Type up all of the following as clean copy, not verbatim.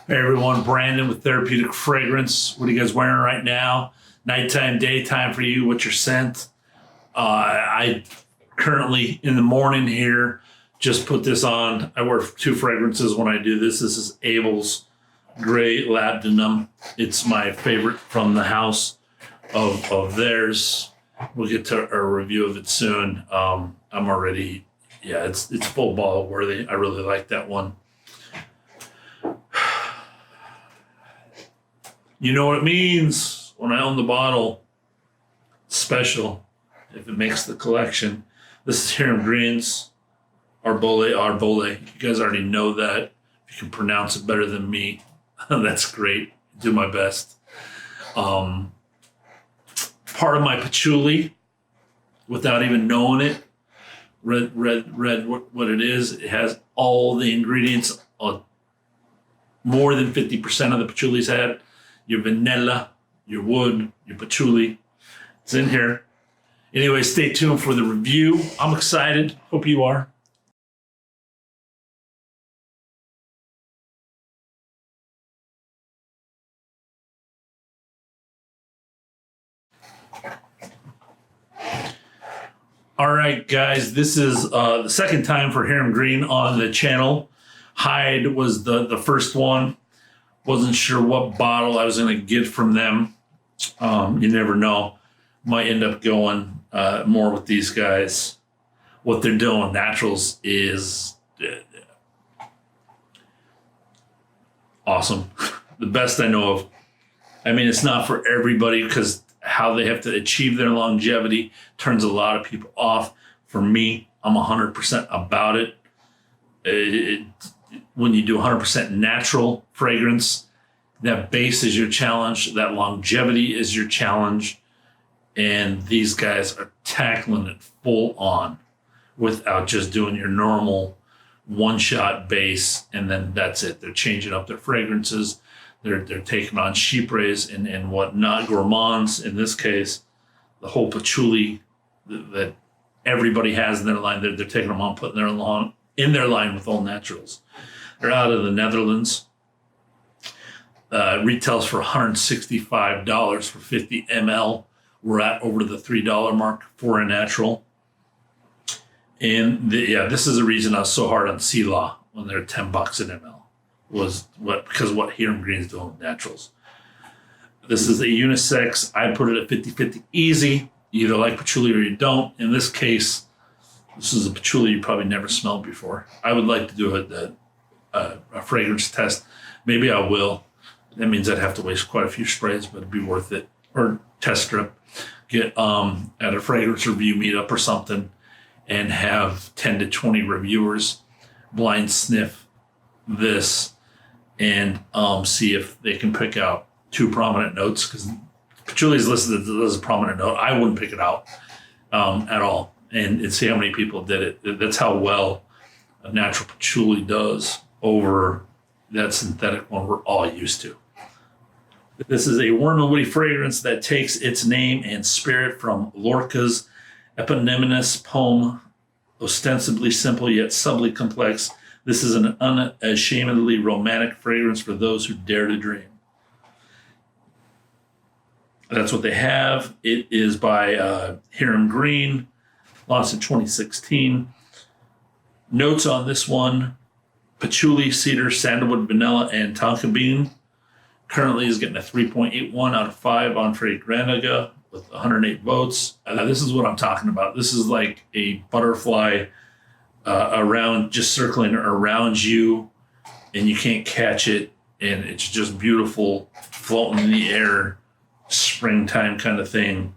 Hey everyone, Brandon with Therapeutic Fragrance. What are you guys wearing right now? Nighttime, daytime for you? What's your scent? I currently in the morning here just put this on. I wear two fragrances when I do this. This is Abel's Gray Labdanum. It's my favorite from the house of theirs. We'll get to a review of it soon. I'm already, it's full bottle worthy. I really like that one. You know what it means when I own the bottle. It's special if it makes the collection. This is Hiram Green's Arbole. You guys already know that. If you can pronounce it better than me, that's great. Do my best. Part of my patchouli, without even knowing it. Read what it is. It has all the ingredients. More than 50% of the patchouli's had. Your vanilla, your wood, your patchouli. It's in here. Anyway, stay tuned for the review. I'm excited. Hope you are. All right, guys. This is the second time for Hiram Green on the channel. Hyde was the first one. Wasn't sure what bottle I was going to get from them. You never know. Might end up going more with these guys. What they're doing, naturals, is awesome. The best I know of. I mean, it's not for everybody because how they have to achieve their longevity turns a lot of people off. For me, I'm 100% about it. When you do 100% natural fragrance, that base is your challenge, that longevity is your challenge, and these guys are tackling it full on without just doing your normal one-shot base, and then that's it. They're changing up their fragrances. They're taking on chypres and whatnot, gourmands in this case, the whole patchouli that everybody has in their line. They're taking them on, putting their in their line with all naturals. They're out of the Netherlands. Retails for $165 for 50 ml. We're at over the $3 mark for a natural. And this is the reason I was so hard on Sea when they're $10 an ml. Because what Hiram Green's doing with naturals. This is a unisex. I put it at 50-50 easy. You either like patchouli or you don't. In this case, this is a patchouli you probably never smelled before. I would like to do a fragrance test. Maybe I will. That means I'd have to waste quite a few sprays, but it'd be worth it. Or test strip. Get at a fragrance review meetup or something and have 10 to 20 reviewers blind sniff this and see if they can pick out two prominent notes, because patchouli is listed as a prominent note. I wouldn't pick it out at all, and see how many people did it. That's how well a natural patchouli does over that synthetic one we're all used to. This is a warm and woody fragrance that takes its name and spirit from Lorca's eponymous poem, ostensibly simple yet subtly complex. This is an unashamedly romantic fragrance for those who dare to dream. That's what they have. It is by Hiram Green, launched in 2016. Notes on this one: patchouli, cedar, sandalwood, vanilla, and tonka bean. Currently is getting a 3.81 out of 5 on Trade Granaga with 108 votes. This is what I'm talking about. This is like a butterfly around, just circling around you, and you can't catch it, and it's just beautiful, floating in the air, springtime kind of thing.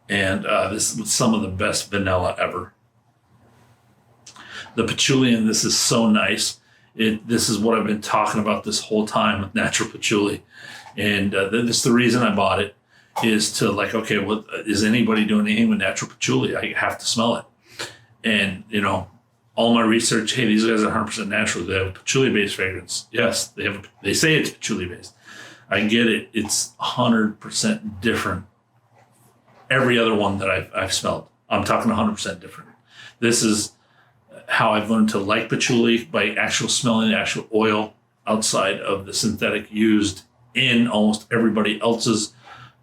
And this is some of the best vanilla ever. The patchouli in this is so nice. This is what I've been talking about this whole time with natural patchouli. And this is the reason I bought it, is to like, okay, well, is anybody doing anything with natural patchouli? I have to smell it. And, all my research, hey, these guys are 100% natural. They have a patchouli-based fragrance. Yes, they say it's patchouli-based. I get it. It's 100% different. Every other one that I've smelled, I'm talking 100% different. This is how I've learned to like patchouli, by actual smelling the actual oil outside of the synthetic used in almost everybody else's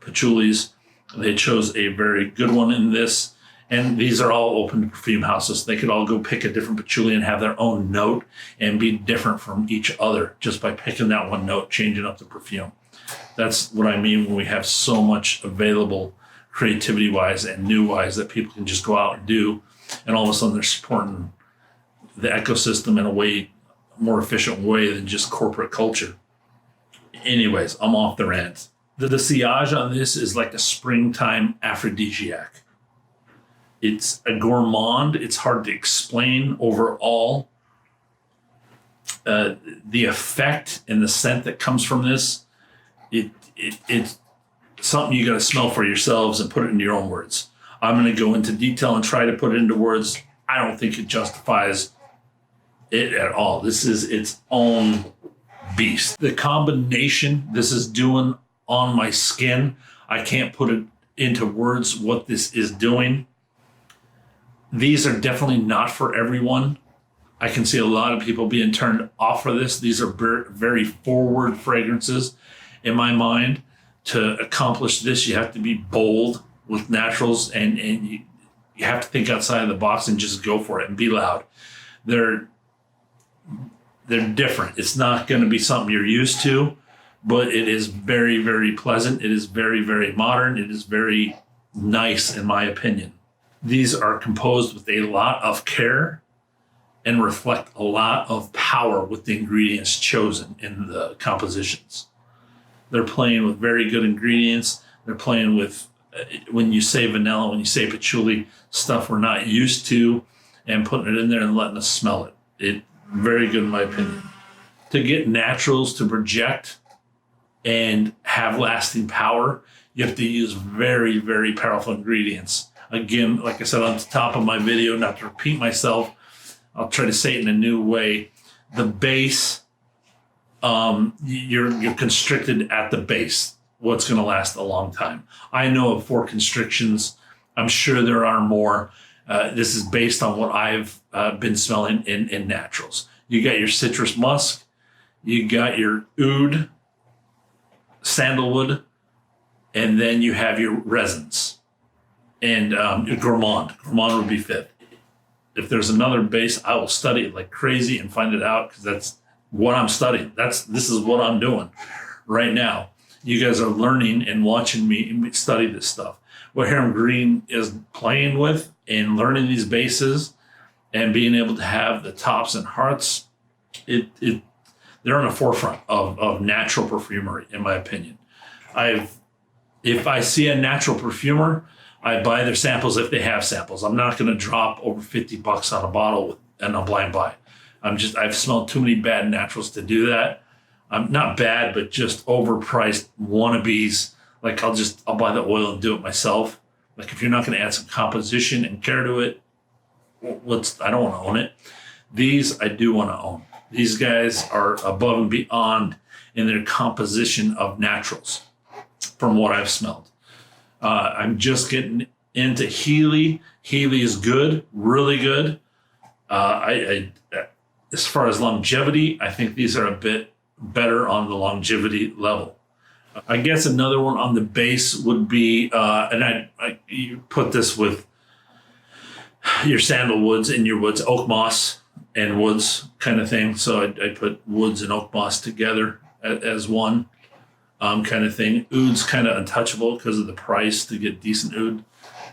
patchoulis. They chose a very good one in this. And these are all open to perfume houses. They could all go pick a different patchouli and have their own note and be different from each other just by picking that one note, changing up the perfume. That's what I mean when we have so much available creativity-wise and new-wise that people can just go out and do. And all of a sudden they're supporting the ecosystem in a way, more efficient way than just corporate culture. Anyways, I'm off the rant. The sillage on this is like a springtime aphrodisiac. It's a gourmand. It's hard to explain overall. The effect and the scent that comes from this, it's something you got to smell for yourselves and put it in your own words. I'm going to go into detail and try to put it into words. I don't think it justifies it at all. This is its own beast. The combination this is doing on my skin, I can't put it into words what this is doing. These are definitely not for everyone. I can see a lot of people being turned off for this. These are very forward fragrances. In my mind, to accomplish this, you have to be bold with naturals, and you have to think outside of the box and just go for it and be loud. They're different. It's not going to be something you're used to, but it is very, very pleasant. It is very, very modern. It is very nice, in my opinion. These are composed with a lot of care and reflect a lot of power with the ingredients chosen in the compositions. They're playing with very good ingredients. They're playing with, when you say vanilla, when you say patchouli, stuff we're not used to, and putting it in there and letting us smell it. It very good in my opinion. To get naturals to project and have lasting power, you have to use very, very powerful ingredients. Again, like I said on the top of my video, not to repeat myself, I'll try to say it in a new way. The base, you're constricted at the base. What's going to last a long time? I know of 4 constrictions. I'm sure there are more. This is based on what I've been smelling in naturals. You got your citrus musk, you got your oud, sandalwood, and then you have your resins. And your gourmand. Gourmand would be 5th. If there's another base, I will study it like crazy and find it out, because that's what I'm studying. This is what I'm doing right now. You guys are learning and watching me study this stuff. What Hiram Green is playing with and learning these bases and being able to have the tops and hearts, they're on the forefront of natural perfumery, in my opinion. If I see a natural perfumer, I buy their samples if they have samples. I'm not going to drop over $50 on a bottle and a blind buy. I've smelled too many bad naturals to do that. I'm not bad, but just overpriced wannabes. Like I'll buy the oil and do it myself. Like if you're not going to add some composition and care to it, I don't want to own it. These I do want to own. These guys are above and beyond in their composition of naturals from what I've smelled. I'm just getting into Healy. Healy is good, really good. As far as longevity, I think these are a bit better on the longevity level. I guess another one on the base would be, you put this with your sandalwoods and your woods, oakmoss and woods kind of thing. So I put woods and oakmoss together as one. Kind of thing. Oud's kind of untouchable because of the price to get decent oud,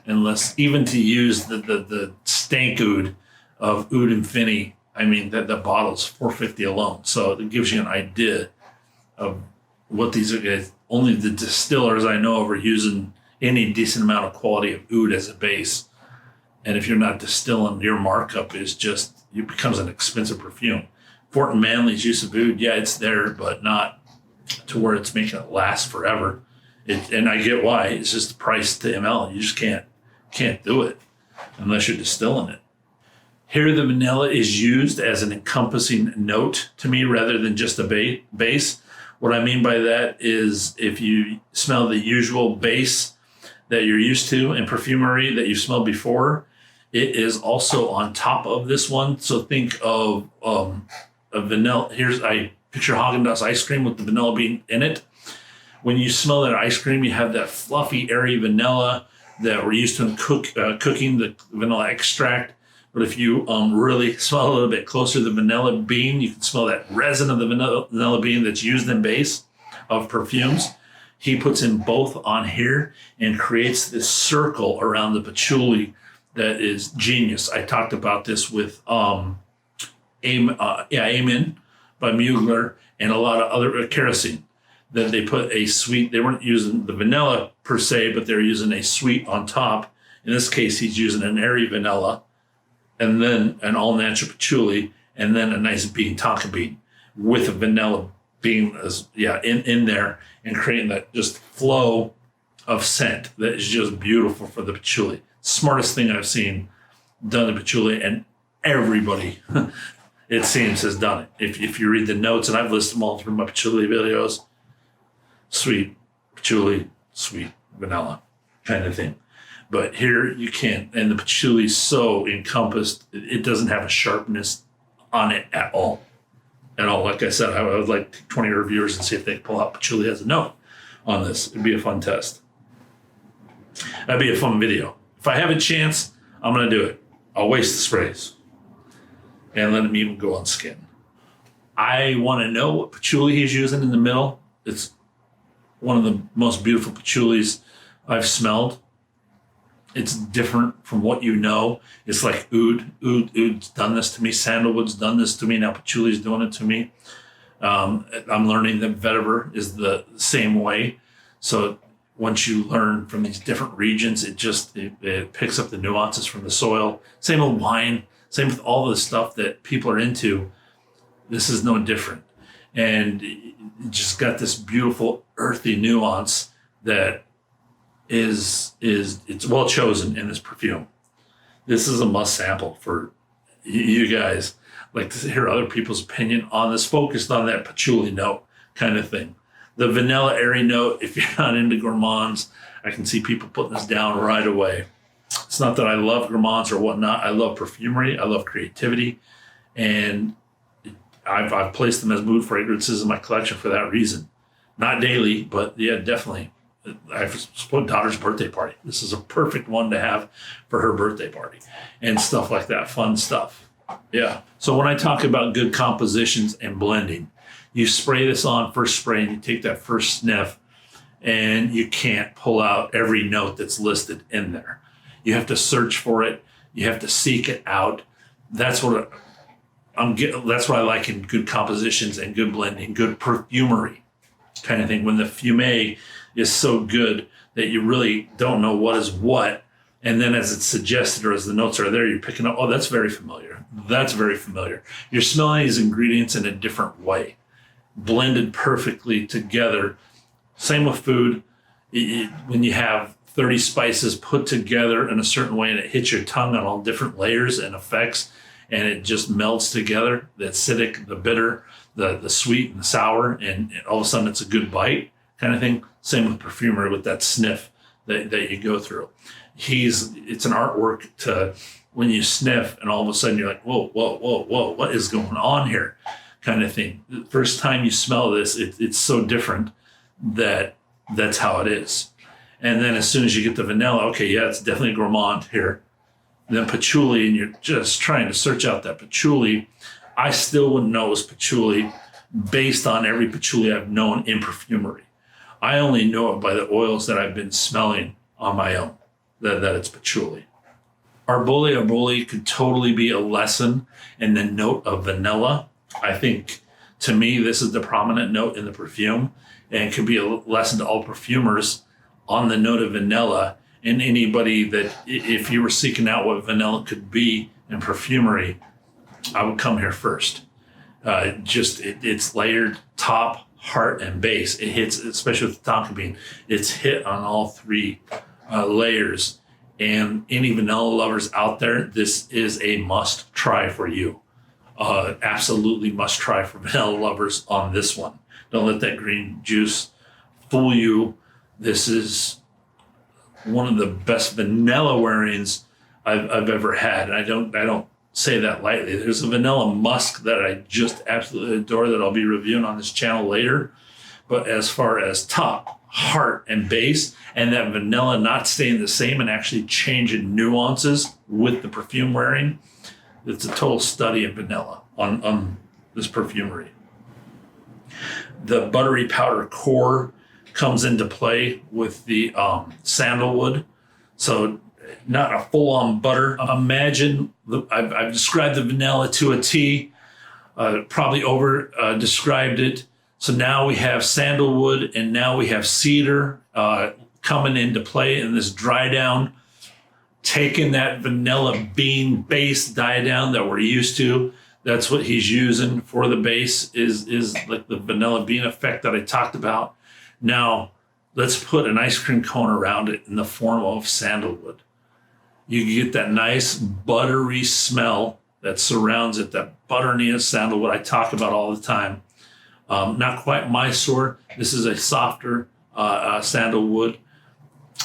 unless even to use the stank oud of Oud Infinity. I mean, the bottle's $4.50 alone, so it gives you an idea of what these are. Only the distillers I know of are using any decent amount of quality of oud as a base, and if you're not distilling, your markup is just it becomes an expensive perfume. Fort and Manley's use of oud, yeah, it's there, but not to where it's making it last forever. And I get why. It's just the price to ml. You just can't do it unless you're distilling it. Here, the vanilla is used as an encompassing note to me rather than just a base. What I mean by that is if you smell the usual base that you're used to in perfumery that you've smelled before, it is also on top of this one. So think of a vanilla. picture Haagen Dazs ice cream with the vanilla bean in it. When you smell that ice cream, you have that fluffy, airy vanilla that we're used to in cooking the vanilla extract. But if you really smell a little bit closer to the vanilla bean, you can smell that resin of the vanilla bean that's used in base of perfumes. He puts in both on here and creates this circle around the patchouli that is genius. I talked about this with Amen by Mugler and a lot of other kerosene. That they put a sweet, they weren't using the vanilla per se, but they're using a sweet on top. In this case, he's using an airy vanilla and then an all natural patchouli and then a nice bean, tonka bean with a vanilla bean in there and creating that just flow of scent that is just beautiful for the patchouli. Smartest thing I've seen done to patchouli, and everybody it seems has done it. If you read the notes, and I've listed them all through my patchouli videos, sweet patchouli, sweet vanilla kind of thing. But here you can't, and the patchouli is so encompassed, it doesn't have a sharpness on it at all. Like I said, I would like 20 reviewers and see if they can pull out patchouli as a note on this. It'd be a fun test. That'd be a fun video. If I have a chance, I'm going to do it. I'll waste the sprays and let them even go on skin. I want to know what patchouli he's using in the middle. It's one of the most beautiful patchoulis I've smelled. It's different from what you know. It's like oud. Oud's done this to me. Sandalwood's done this to me. Now patchouli's doing it to me. I'm learning that vetiver is the same way. So once you learn from these different regions, it picks up the nuances from the soil. Same with wine. Same with all the stuff that people are into. This is no different. And it just got this beautiful earthy nuance that it's well chosen in this perfume. This is a must sample for you guys. Like to hear other people's opinion on this, focused on that patchouli note kind of thing. The vanilla airy note, if you're not into gourmands, I can see people putting this down right away. It's not that I love gourmands or whatnot. I love perfumery. I love creativity. And I've placed them as mood fragrances in my collection for that reason. Not daily, but yeah, definitely. I've put daughter's birthday party. This is a perfect one to have for her birthday party and stuff like that. Fun stuff. Yeah. So when I talk about good compositions and blending, you spray this on first spray and you take that first sniff and you can't pull out every note that's listed in there. You have to search for it. You have to seek it out. That's what that's what I like in good compositions and good blending, good perfumery kind of thing. When the fume is so good that you really don't know what is what. And then as it's suggested or as the notes are there, you're picking up, oh, that's very familiar. That's very familiar. You're smelling these ingredients in a different way, blended perfectly together. Same with food. When you have 30 spices put together in a certain way and it hits your tongue on all different layers and effects, and it just melts together, the acidic, the bitter, the sweet and the sour, and all of a sudden it's a good bite kind of thing. Same with perfumery with that sniff that you go through. It's an artwork to when you sniff and all of a sudden you're like, whoa, what is going on here kind of thing. The first time you smell this, it's so different that's how it is. And then as soon as you get the vanilla, okay, yeah, it's definitely gourmand here. And then patchouli, and you're just trying to search out that patchouli. I still wouldn't know it was patchouli based on every patchouli I've known in perfumery. I only know it by the oils that I've been smelling on my own, that it's patchouli. Arbole could totally be a lesson in the note of vanilla. I think, to me, this is the prominent note in the perfume, and it could be a lesson to all perfumers on the note of vanilla. And anybody that, if you were seeking out what vanilla could be in perfumery, I would come here first. It's layered top, heart, and base. It hits, especially with the tonka bean, it's hit on all three layers. And any vanilla lovers out there, this is a must try for you. Absolutely must try for vanilla lovers on this one. Don't let that green juice fool you. This is one of the best vanilla wearings I've ever had. And I don't say that lightly. There's a vanilla musk that I just absolutely adore that I'll be reviewing on this channel later. But as far as top, heart, and base, and that vanilla not staying the same and actually changing nuances with the perfume wearing, it's a total study of vanilla on this perfumery. The buttery powder core comes into play with the sandalwood. So not a full-on butter. Imagine, I've described the vanilla to a T, probably over described it. So now we have sandalwood and now we have cedar coming into play in this dry down, taking that vanilla bean base dye down that we're used to. That's what he's using for the base is like the vanilla bean effect that I talked about. Now let's put an ice cream cone around it in the form of sandalwood. You get that nice buttery smell that surrounds it, that butteriness sandalwood I talk about all the time. Not quite Mysore. This is a softer sandalwood.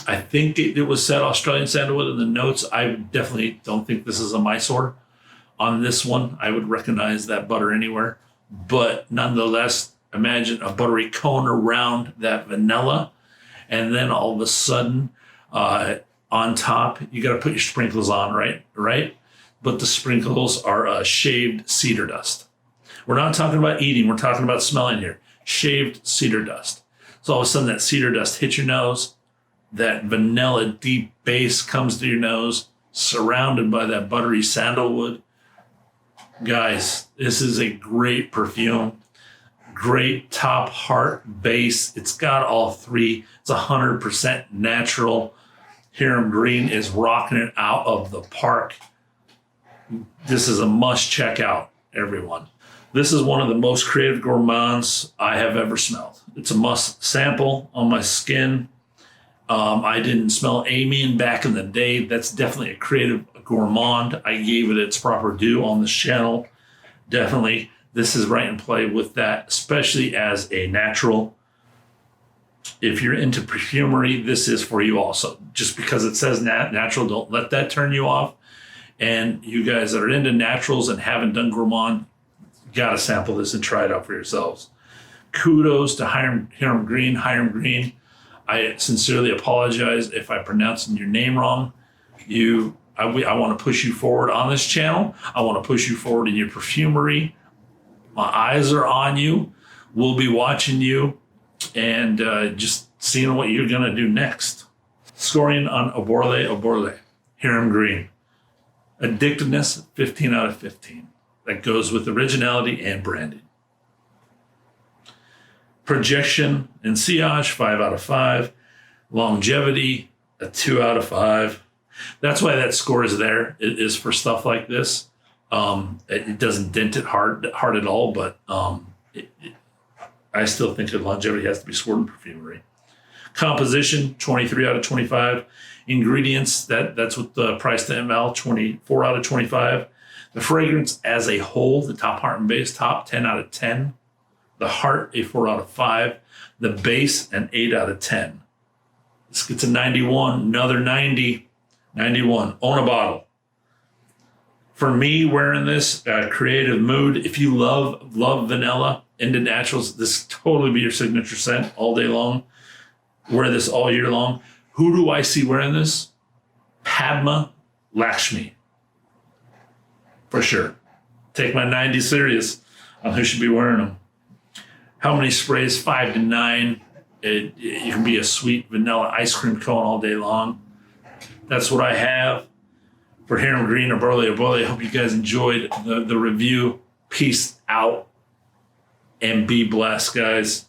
I think it was said Australian sandalwood in the notes. I definitely don't think this is a Mysore. On this one, I would recognize that butter anywhere. But nonetheless, imagine a buttery cone around that vanilla. And then all of a sudden, on top, you got to put your sprinkles on, right? But the sprinkles are shaved cedar dust. We're not talking about eating. We're talking about smelling here. Shaved cedar dust. So all of a sudden that cedar dust hits your nose. That vanilla deep base comes to your nose, surrounded by that buttery sandalwood. Guys, this is a great perfume. Great top, heart, base. It's got all three. It's 100% natural. Hiram Green is rocking it out of the park. This is a must check out, everyone. This is one of the most creative gourmands I have ever smelled. It's a must sample on my skin. I didn't smell Amian back in the day. That's definitely a creative gourmand. I gave it its proper due on this channel. Definitely, this is right in play with that, especially as a natural. If you're into perfumery, this is for you also. Just because it says natural, don't let that turn you off. And you guys that are into naturals and haven't done gourmand, got to sample this and try it out for yourselves. Kudos to Hiram Green. I sincerely apologize if I pronounced your name wrong. I want to push you forward on this channel. I want to push you forward in your perfumery. My eyes are on you. We'll be watching you and just seeing what you're going to do next. Scoring on Arbole, Hiram Green. Addictiveness, 15 out of 15. That goes with originality and branding. Projection and sillage, 5 out of 5. Longevity, a 2 out of 5. That's why that score is there. It is for stuff like this. It doesn't dent it hard at all, but I still think that longevity has to be scored in perfumery. Composition, 23 out of 25. Ingredients, that's what the price to ml, 24 out of 25. The fragrance as a whole, the top, heart, and base, top, 10 out of 10. The heart, a 4 out of 5. The base, an 8 out of 10. This gets a 91, another 90, 91. Own a bottle. For me, wearing this, creative mood, if you love vanilla, into naturals, this totally be your signature scent all day long. Wear this all year long. Who do I see wearing this? Padma Lakshmi. For sure. Take my 90 serious on who should be wearing them. How many sprays? 5 to 9. You can be a sweet vanilla ice cream cone all day long. That's what I have for Hiram Green, Arbole. I hope you guys enjoyed the review. Peace out and be blessed, guys.